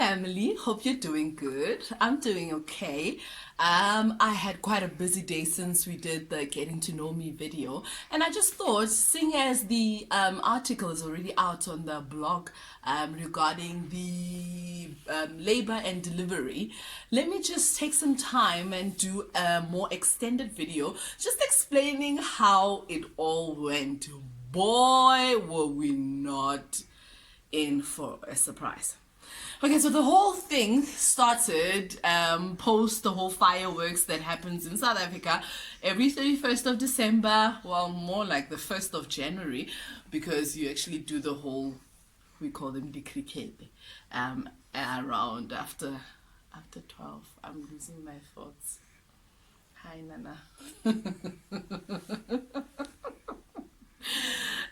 family. Hope you're doing good. I'm doing okay. I had quite a busy day since we did the getting to know me video, and I just thought, seeing as the article is already out on the blog regarding the labor and delivery, let me just take some time and do a more extended video just explaining how it all went. Boy, were we not in for a surprise. Okay, so the whole thing started post the whole fireworks that happens in South Africa every 31st of December, well, more like the 1st of January, because you actually do the whole, we call them dikrikete, around after 12. I'm losing my thoughts. Hi, Nana.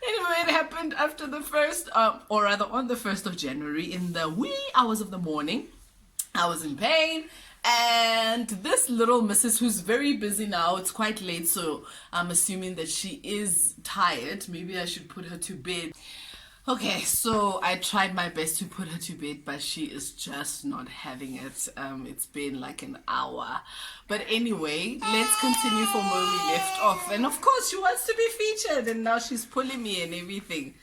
Anyway, it happened after the first, or rather on the 1st of January in the wee hours of the morning. I was in pain, and this little missus, who's very busy now, it's quite late, so I'm assuming that she is tired. Maybe I should put her to bed. Okay, so I tried my best to put her to bed, but she is just not having it. It's been like an hour. But anyway, let's continue from where we left off. And of course, she wants to be featured, and now she's pulling me and everything.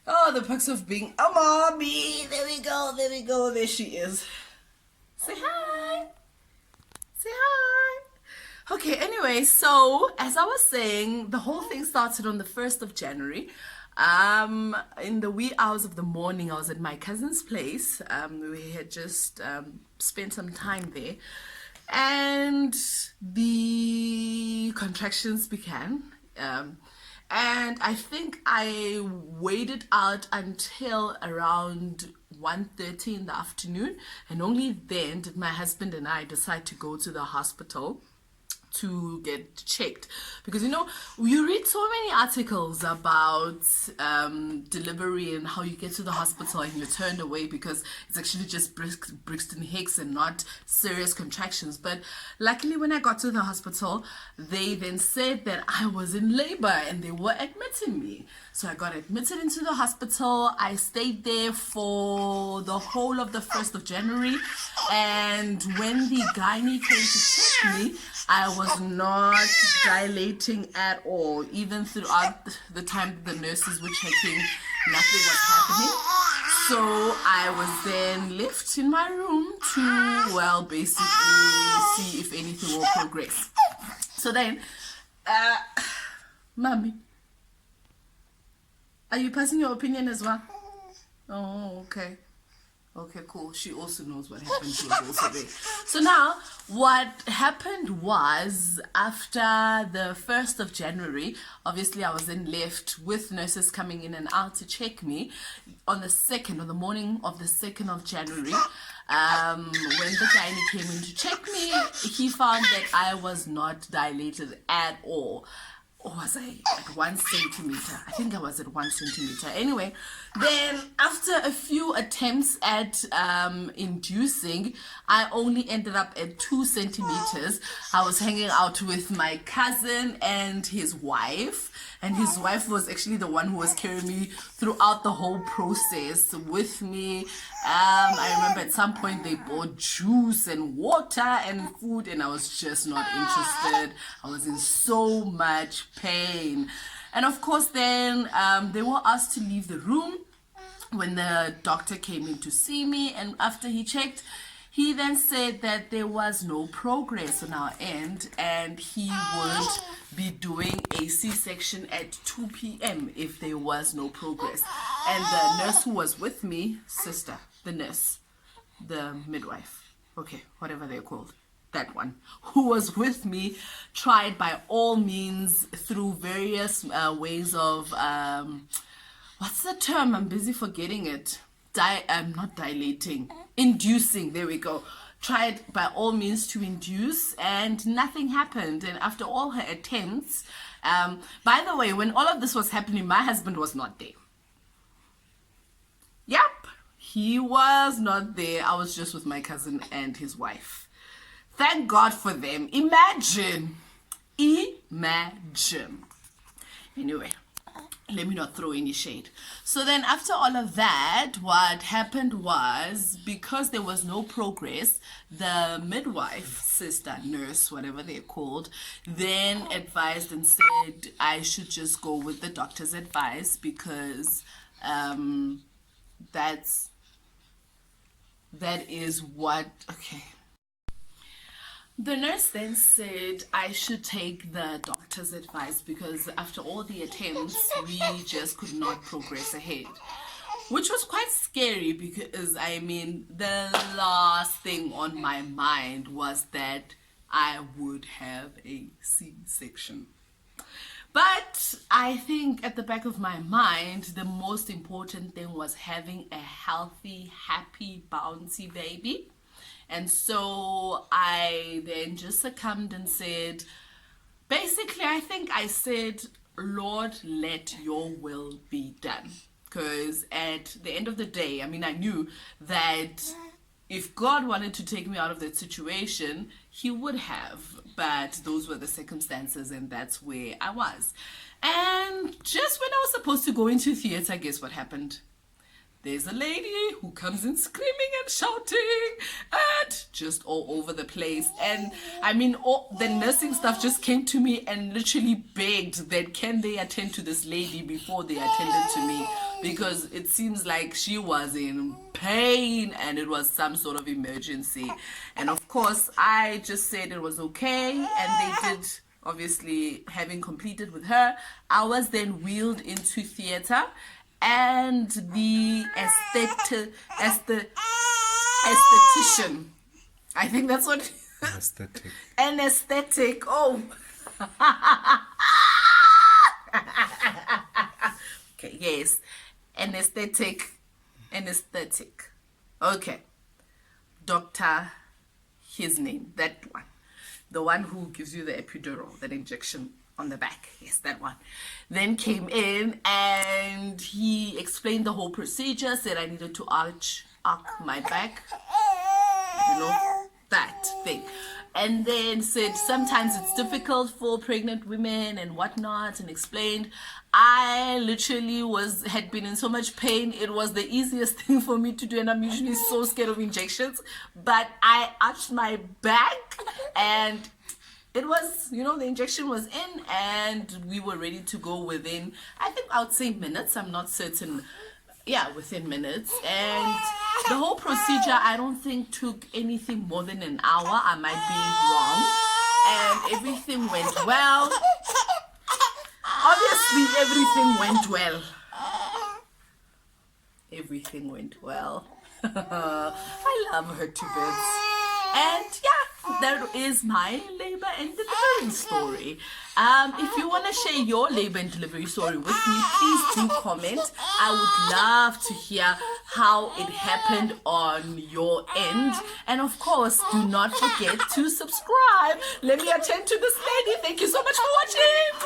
Oh, the perks of being a mommy. There we go, there she is. Say hi. Say hi. Okay, anyway, so as I was saying, the whole thing started on the 1st of January. In the wee hours of the morning, I was at my cousin's place. We had just spent some time there, and the contractions began. And I think I waited out until around 1:30 in the afternoon, and only then did my husband and I decide to go to the hospital to get checked, because you read so many articles about delivery and how you get to the hospital and you're turned away because it's actually just Brixton Hicks and not serious contractions. But luckily, when I got to the hospital, they then said that I was in labor and they were admitting me. So I got admitted into the hospital. I stayed there for the whole of the 1st of January, and when the gynae came to check me, I was not dilating at all. Even throughout the time the nurses were checking, nothing was happening. So I was then left in my room to, well, basically see if anything will progress. So then, Mommy, are you passing your opinion as well? Oh, okay. Okay, cool. She also knows what happened. She was also there. So now, what happened was, after the 1st of January, obviously I was then left with nurses coming in and out to check me. On the morning of the 2nd of January, when the gynae came in to check me, he found that I was not dilated at all. Or was I at 1 centimeter? I think I was at 1 centimeter. Anyway, then after a few attempts at inducing, I only ended up at 2 centimeters. I was hanging out with my cousin and his wife. And his wife was actually the one who was carrying me throughout the whole process with me. I remember at some point they bought juice and water and food, and I was just not interested. I was in so much pain. And of course then they were asked to leave the room when the doctor came in to see me, and after he checked, he then said that there was no progress on our end and he would be doing a C-section at 2 p.m. if there was no progress. And the nurse who was with me, sister, the nurse, the midwife, okay, whatever they're called, that one, who was with me, tried by all means through various ways of, what's the term? I'm busy forgetting it. Not dilating, inducing, there we go. Tried by all means to induce, and nothing happened. And after all her attempts, by the way, when all of this was happening, my husband was not there. Yep, he was not there. I was just with my cousin and his wife. Thank God for them. Imagine. Anyway, let me not throw any shade. So then after all of that, what happened was, because there was no progress, the midwife, sister, nurse, whatever they're called, then advised and said I should just go with the doctor's advice, because that is what, okay. The nurse then said I should take the doctor's advice, because after all the attempts, we just could not progress ahead. Which was quite scary, because I mean, the last thing on my mind was that I would have a C-section. But I think at the back of my mind, the most important thing was having a healthy, happy, bouncy baby. And so I then just succumbed and said, basically, I think I said, Lord, let your will be done. Because at the end of the day, I mean, I knew that if God wanted to take me out of that situation, he would have. But those were the circumstances, and that's where I was. And just when I was supposed to go into theater, guess what happened? There's a lady who comes in screaming and shouting and just all over the place. And I mean, all the nursing staff just came to me and literally begged that can they attend to this lady before they attended to me, because it seems like she was in pain and it was some sort of emergency. And of course, I just said it was okay, and they did. Obviously, having completed with her, I was then wheeled into theater. And the esthetician, I think that's what anesthetic. Oh. Okay, yes. Anesthetic. Okay. Doctor, his name, that one. The one who gives you the epidural, that injection on the back, yes, that one, then came in and he explained the whole procedure, said I needed to arc my back, you know, that thing, and then said sometimes it's difficult for pregnant women and whatnot, and explained I literally had been in so much pain, it was the easiest thing for me to do, and I'm usually so scared of injections, but I arched my back and it was, you know, the injection was in and we were ready to go within, I think I would say minutes, I'm not certain, yeah, within minutes. And the whole procedure, I don't think took anything more than an hour, I might be wrong, and everything went well. Obviously everything went well. Everything went well. I love her to bits. And yeah, that is my labor and delivery story. If you want to share your labor and delivery story with me, please do comment. I would love to hear how it happened on your end. And of course, do not forget to subscribe. Let me attend to this lady. Thank you so much for watching.